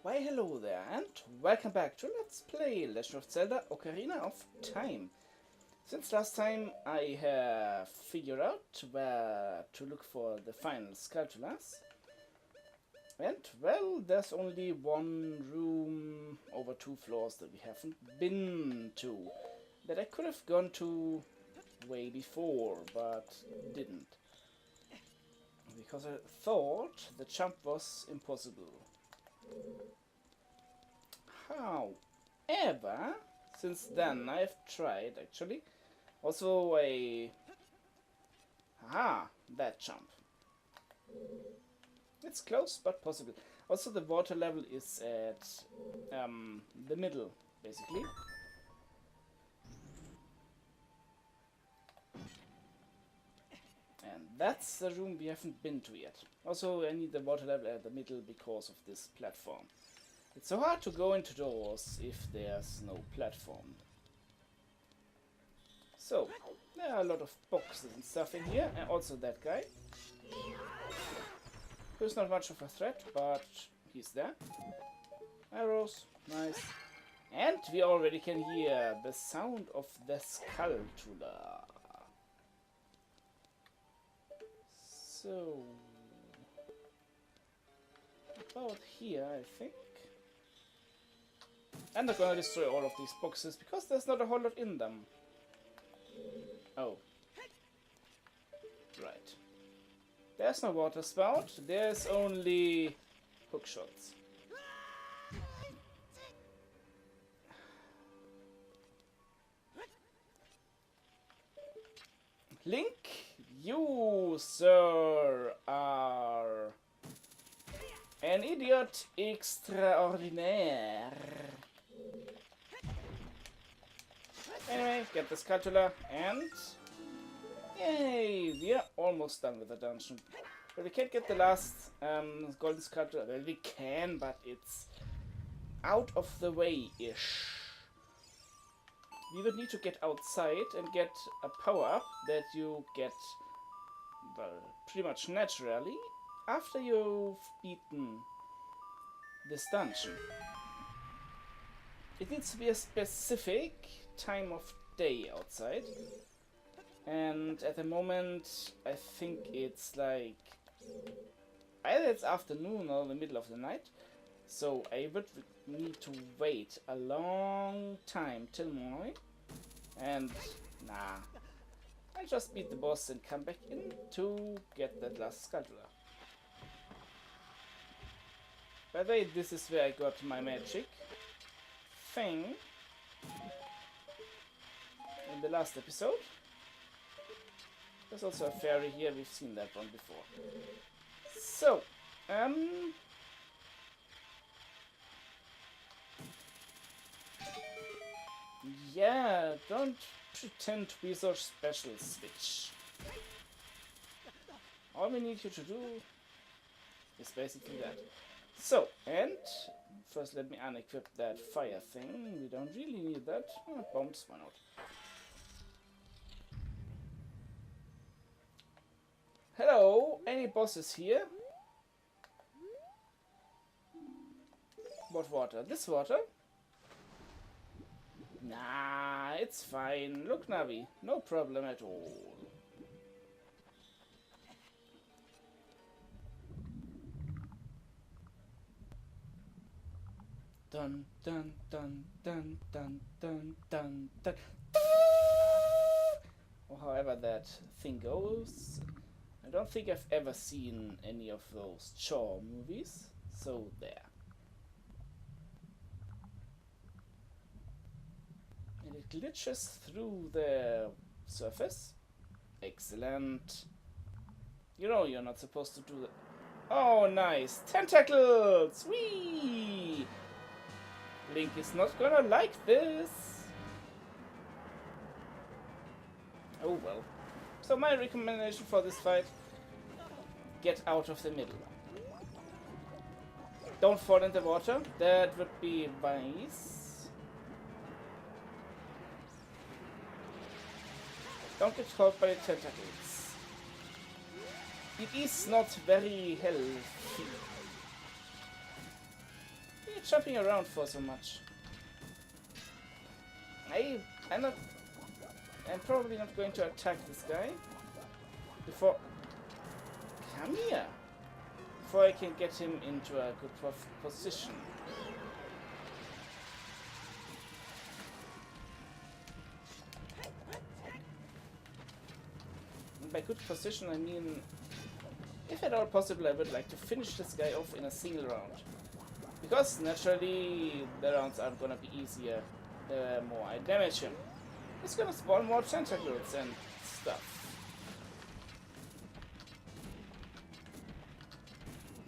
Why hello there and welcome back to Let's Play Legend of Zelda Ocarina of Time. Since last time I have figured out where to look for the final sculptures. And well, there's only one room over 2 floors that we haven't been to. That I could have gone to way before, but didn't. Because I thought the jump was impossible. However, since then I've tried actually also that jump. It's close but possible. Also the water level is at the middle basically. And that's the room we haven't been to yet. Also I need the water level at the middle because of this platform. It's so hard to go into doors if there's no platform. So, there are a lot of boxes and stuff in here, and also that guy. Who's not much of a threat, but he's there. Arrows, nice. And we already can hear the sound of the sculpture. So, about here I think. And I'm gonna destroy all of these boxes because there's not a whole lot in them. Oh. Right. There's no water spout, there's only hook shots. Link, you, sir, are an idiot extraordinaire. Anyway, get the sculpture and yay, we are almost done with the dungeon. But we can't get the last golden sculpture. Well, we can, but it's out of the way-ish. We would need to get outside and get a power-up that you get, well, pretty much naturally after you've beaten this dungeon. It needs to be a specific time of day outside, and at the moment I think it's like either it's afternoon or the middle of the night, so I would need to wait a long time till morning, and nah, I'll just beat the boss and come back in to get that last sculpture. By the way, this is where I got my magic thing in the last episode. There's also a fairy here, we've seen that one before. So, yeah, don't pretend to be so special, Switch. All we need you to do is basically that. So, and first let me unequip that fire thing. We don't really need that. Bombs, why not? Hello, any bosses here? What water? This water? Nah, it's fine. Look, Navi, no problem at all. Dun dun dun dun dun dun dun dun. Or however that thing goes. I don't think I've ever seen any of those Chaw movies, so there. And it glitches through the surface. Excellent. You know you're not supposed to do that. Oh, nice. Tentacles! Whee! Link is not gonna like this. Oh well. So my recommendation for this fight, get out of the middle. Don't fall in the water, that would be wise. Don't get caught by the tentacles. It is not very healthy. you jumping around for so much? I'm probably not going to attack this guy before. Come here! Before I can get him into a good position. And by good position, I mean, if at all possible, I would like to finish this guy off in a single round. Because naturally, the rounds are gonna be easier the more I damage him. It's gonna spawn more tentacles and stuff.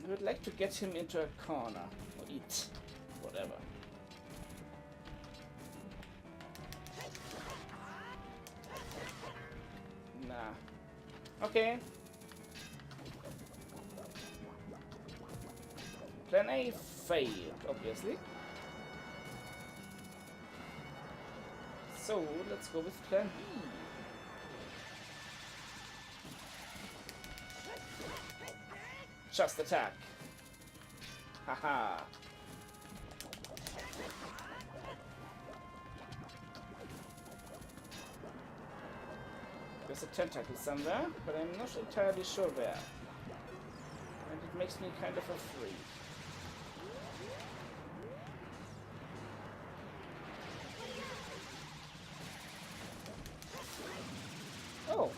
I would like to get him into a corner, or eat, whatever. Nah. Okay. Plan A failed, obviously. So, let's go with plan B. Just attack. Haha. There's a tentacle somewhere, but I'm not entirely sure where. And it makes me kind of afraid. Oh.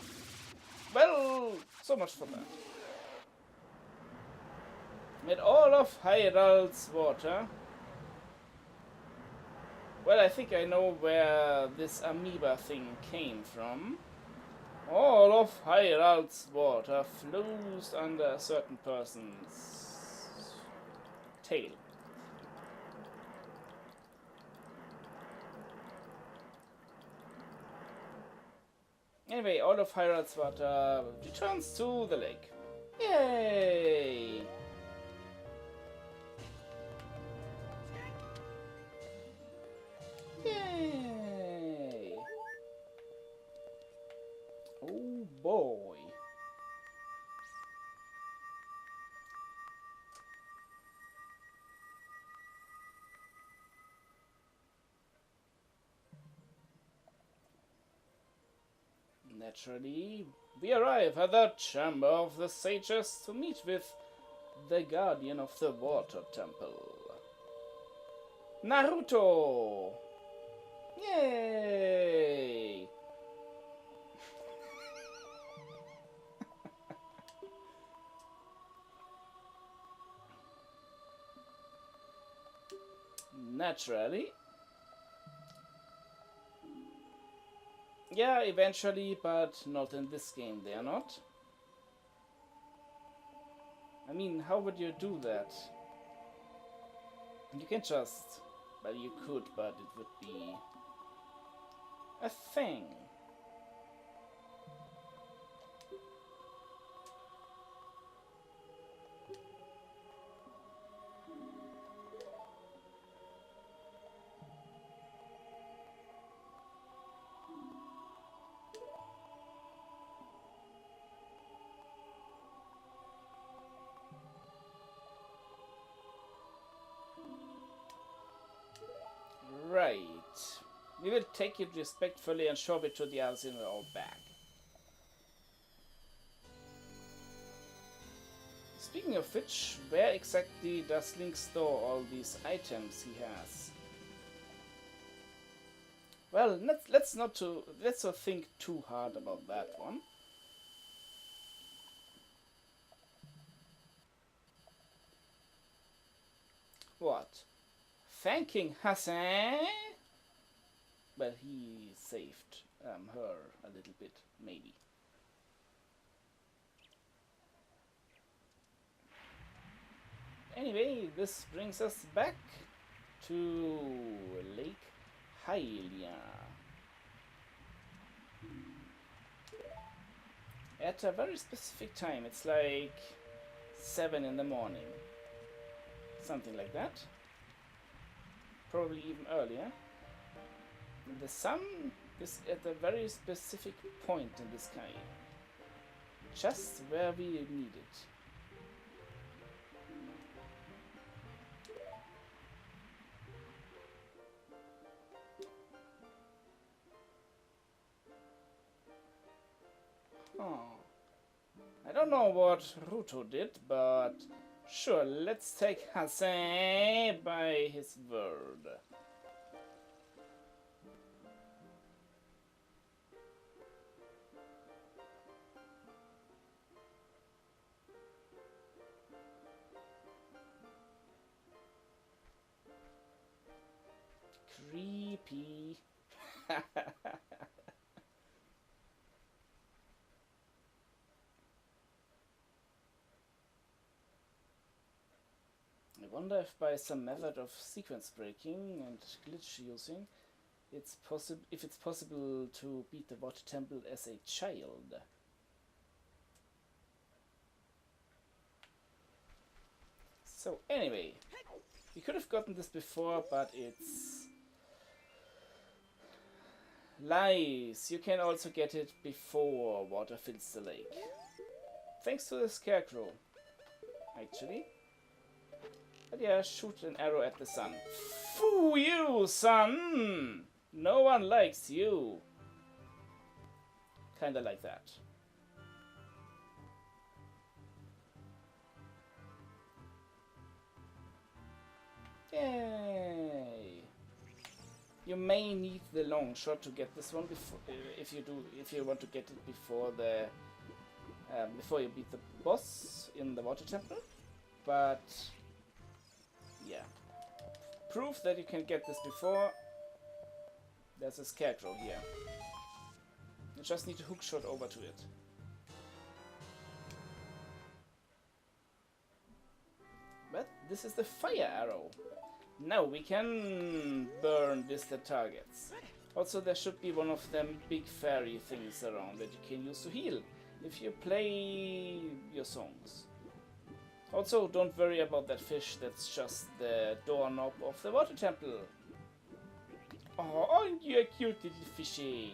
Well, so much for that. With all of Hyrule water. Well, I think I know where this amoeba thing came from. All of Hyrule water flows under a certain person's tail. Anyway, all of Hyrule's water returns to the lake. Yay! Yay! Oh boy! Naturally, we arrive at the chamber of the sages to meet with the guardian of the water temple. Naruto! Yay! Naturally. Yeah, eventually, but not in this game, they are not. I mean, how would you do that? You can just... Well, you could, but it would be... a thing. Right. We will take it respectfully and show it to the others in our bag. Speaking of which, where exactly does Link store all these items he has? Well, let's not think too hard about that one. What? Thanking Hassan? Well, he saved her a little bit, maybe. Anyway, this brings us back to Lake Hylia. At a very specific time, it's like 7 in the morning. Something like that. Probably even earlier. The sun is at a very specific point in the sky. Just where we need it. Huh. I don't know what Ruto did, but sure, let's take Hase by his word. Creepy. I wonder if by some method of sequence breaking and glitch using, if it's possible to beat the water temple as a child. So anyway, we could have gotten this before, but it's lies. You can also get it before water fills the lake. Thanks to the scarecrow, actually. But yeah, shoot an arrow at the sun. Foo you, son! No one likes you. Kinda like that. Yay! You may need the long shot to get this one before, if you want to get it before the before you beat the boss in the water temple. But yeah, proof that you can get this before. There's a scarecrow here. You just need to hook shot over to it. But this is the fire arrow. Now we can burn distant targets. Also, there should be one of them big fairy things around that you can use to heal if you play your songs. Also, don't worry about that fish, that's just the doorknob of the water temple. Oh, you're a cute little fishy.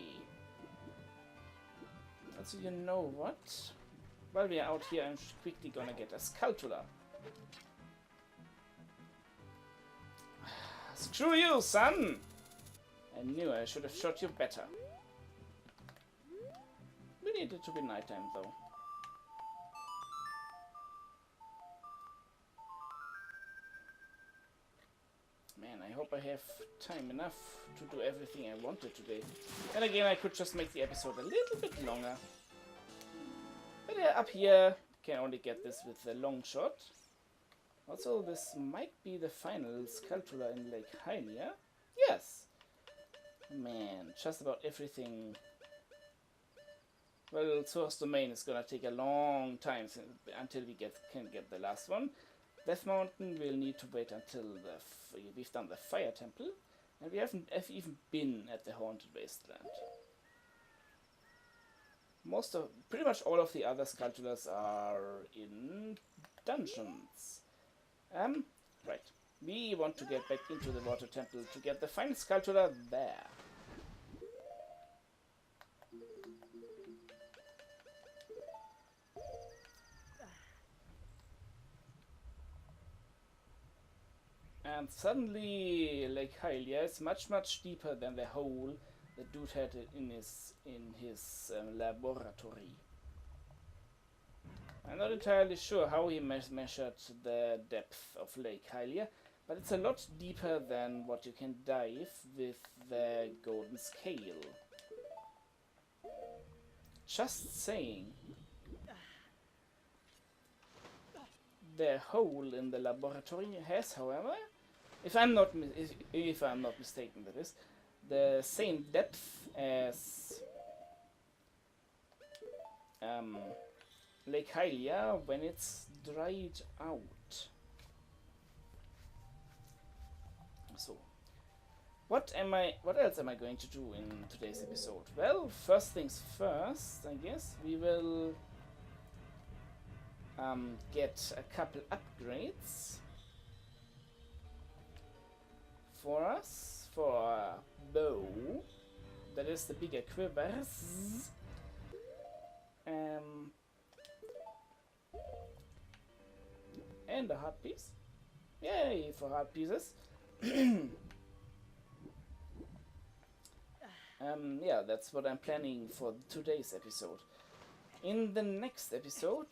Also, you know what? While we are out here, I'm quickly gonna get a Skulltula. Screw you, son! I knew I should have shot you better. We need it to be nighttime, though. Man, I hope I have time enough to do everything I wanted today. And again, I could just make the episode a little bit longer. But yeah, up here, can only get this with the long shot. Also, this might be the final Skulltula in Leghionia. Yes! Man, just about everything. Well, Source Domain is gonna take a long time until we can get the last one. Death Mountain will need to wait until we've done the Fire Temple, and we haven't even been at the Haunted Wasteland. Pretty much all of the other Skulltulas are in dungeons. Right. We want to get back into the Water Temple to get the final Skulltula there. And suddenly Leghionia is much deeper than the hole the dude had in his laboratory. I'm not entirely sure how he measured the depth of Leghionia, but it's a lot deeper than what you can dive with the golden scale. Just saying. The hole in the laboratory has, however, if I'm not mistaken, that is, the same depth as Leghionia when it's dried out. So, what else am I going to do in today's episode? Well, first things first, I guess we will get a couple upgrades for us, for a bow, that is the bigger quivers, and a heart piece. Yay for heart pieces. Yeah, that's what I'm planning for today's episode. in the next episode.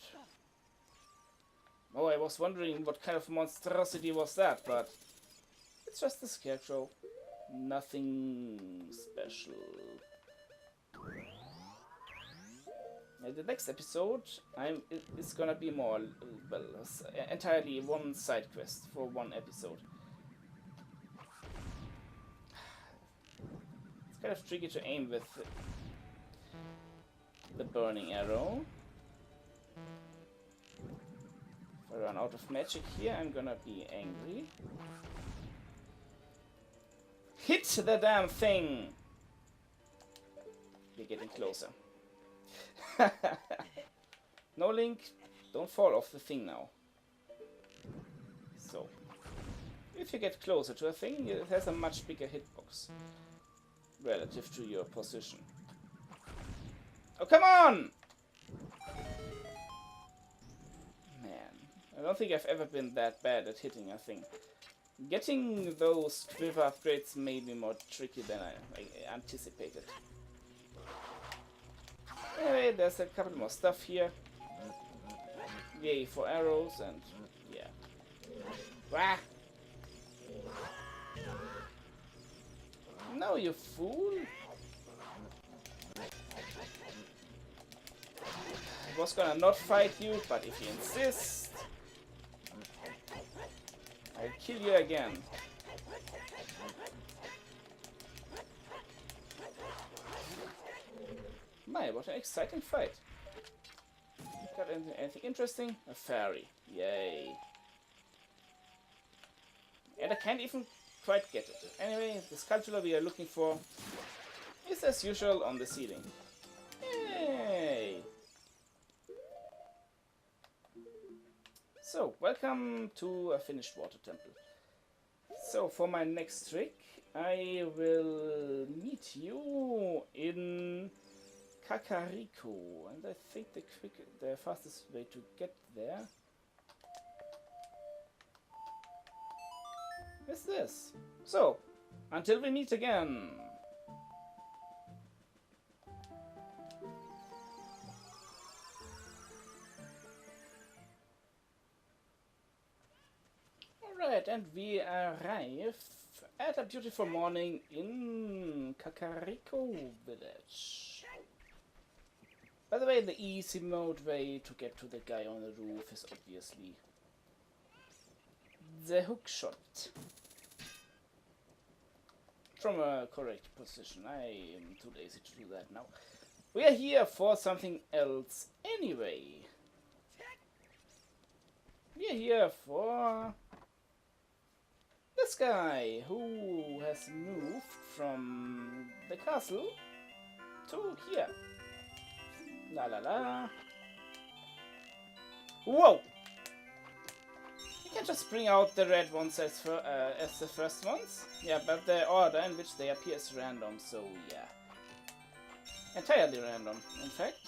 Oh, I was wondering what kind of monstrosity was that, but it's just a scarecrow. Nothing special. In the next episode, it's gonna be more, well, entirely one side quest for one episode. It's kind of tricky to aim with the burning arrow. If I run out of magic here, I'm gonna be angry. Hit the damn thing! We're getting closer. No, Link, don't fall off the thing now. So, if you get closer to a thing, it has a much bigger hitbox relative to your position. Oh, come on! Man, I don't think I've ever been that bad at hitting a thing. Getting those quiver upgrades may be more tricky than I anticipated. Anyway, there's a couple more stuff here. Yay for arrows and yeah. Wah! No, you fool! I was gonna not fight you, but if you insist, I'll kill you again. My, what an exciting fight. Got anything interesting? A fairy. Yay. And I can't even quite get it. Anyway, the sculpture we are looking for is as usual on the ceiling. Yay! So, welcome to a finished water temple. So, for my next trick, I will meet you in Kakariko, and I think the fastest way to get there is this. So, until we meet again. Alright, and we arrive at a beautiful morning in Kakariko Village. By the way, the easy mode way to get to the guy on the roof is obviously the hook shot. From a correct position. I am too lazy to do that now. We are here for something else anyway. We are here for this guy who has moved from the castle to here. La la la. Whoa! You can just bring out the red ones as the first ones. Yeah, but the order in which they appear is random, so yeah. Entirely random, in fact.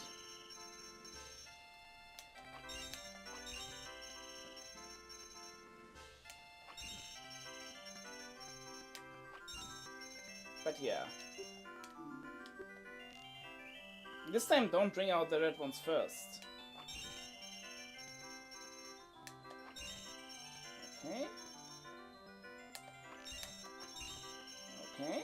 But yeah. This time don't bring out the red ones first. Okay. Okay.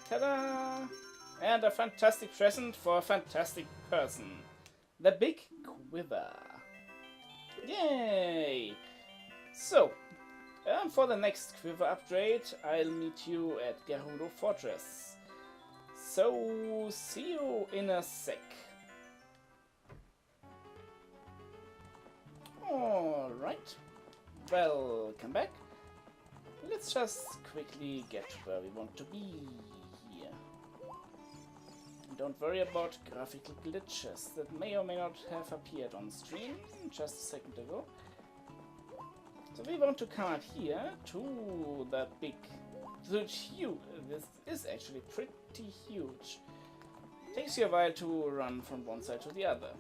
Ta-da! And a fantastic present for a fantastic person. The big quiver. Yay! So, for the next quiver upgrade, I'll meet you at Gerudo Fortress. So, see you in a sec. Alright, welcome back. Let's just quickly get where we want to be here. Don't worry about graphical glitches that may or may not have appeared on stream just a second ago. So we want to come out here to the big, huge. This is actually pretty huge. Takes you a while to run from one side to the other.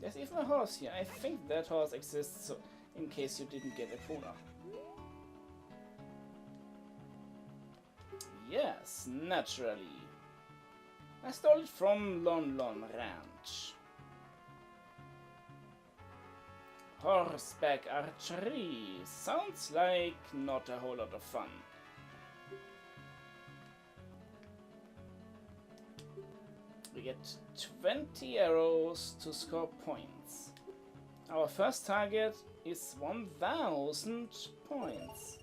There's even a horse here. I think that horse exists, so in case you didn't get a Epona. Yes, naturally. I stole it from Lon Lon Ranch. Horseback archery. Sounds like not a whole lot of fun. We get 20 arrows to score points. Our first target is 1000 points.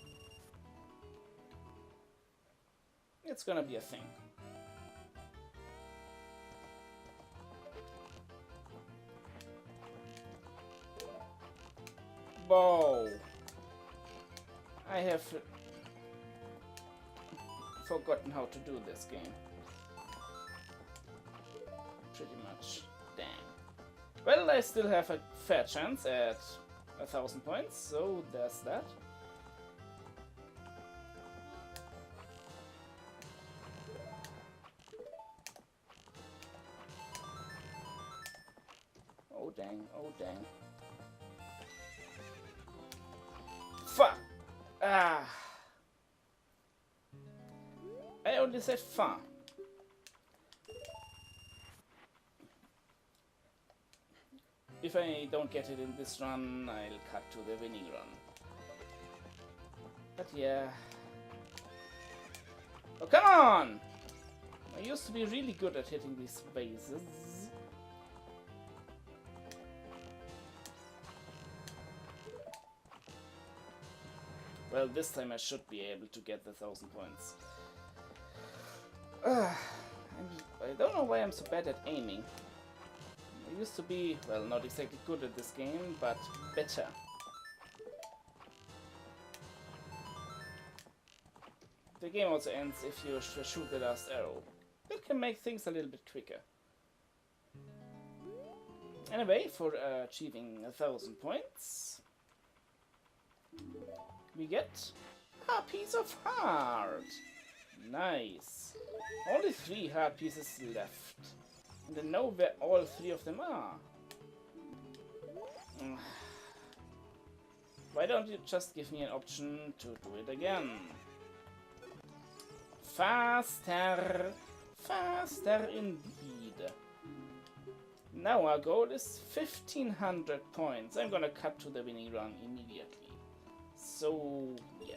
It's gonna be a thing. Bow. I have forgotten how to do this game. Pretty much. Dang. Well, I still have a fair chance at 1000 points, so there's that. Oh dang, oh dang. Fuck! Ah! I only said far. If I don't get it in this run, I'll cut to the winning run. But yeah. Oh, come on! I used to be really good at hitting these bases. Well, this time I should be able to get the 1000 points. I don't know why I'm so bad at aiming. I used to be, well, not exactly good at this game, but better. The game also ends if you shoot the last arrow. That can make things a little bit quicker. Anyway, for achieving 1000 points, we get a piece of heart. Nice. Only 3 heart pieces left. And I know where all 3 of them are. Why don't you just give me an option to do it again? Faster! Faster indeed. Now our goal is 1500 points. I'm gonna cut to the winning run immediately. So, yeah.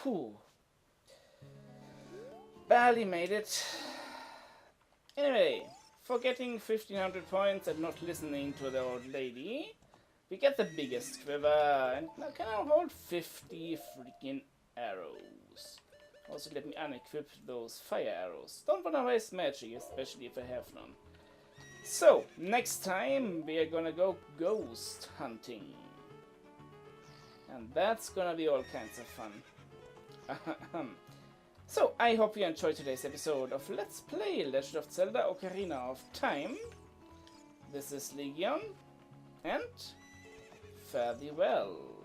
Whew. Barely made it. Anyway, for getting 1500 points and not listening to the old lady, we get the biggest quiver and now can I hold 50 freaking arrows. Also let me unequip those fire arrows. Don't wanna waste magic, especially if I have none. So, next time we are gonna go ghost hunting. And that's gonna be all kinds of fun. So, I hope you enjoyed today's episode of Let's Play Legend of Zelda Ocarina of Time. This is Legion, and fare thee well.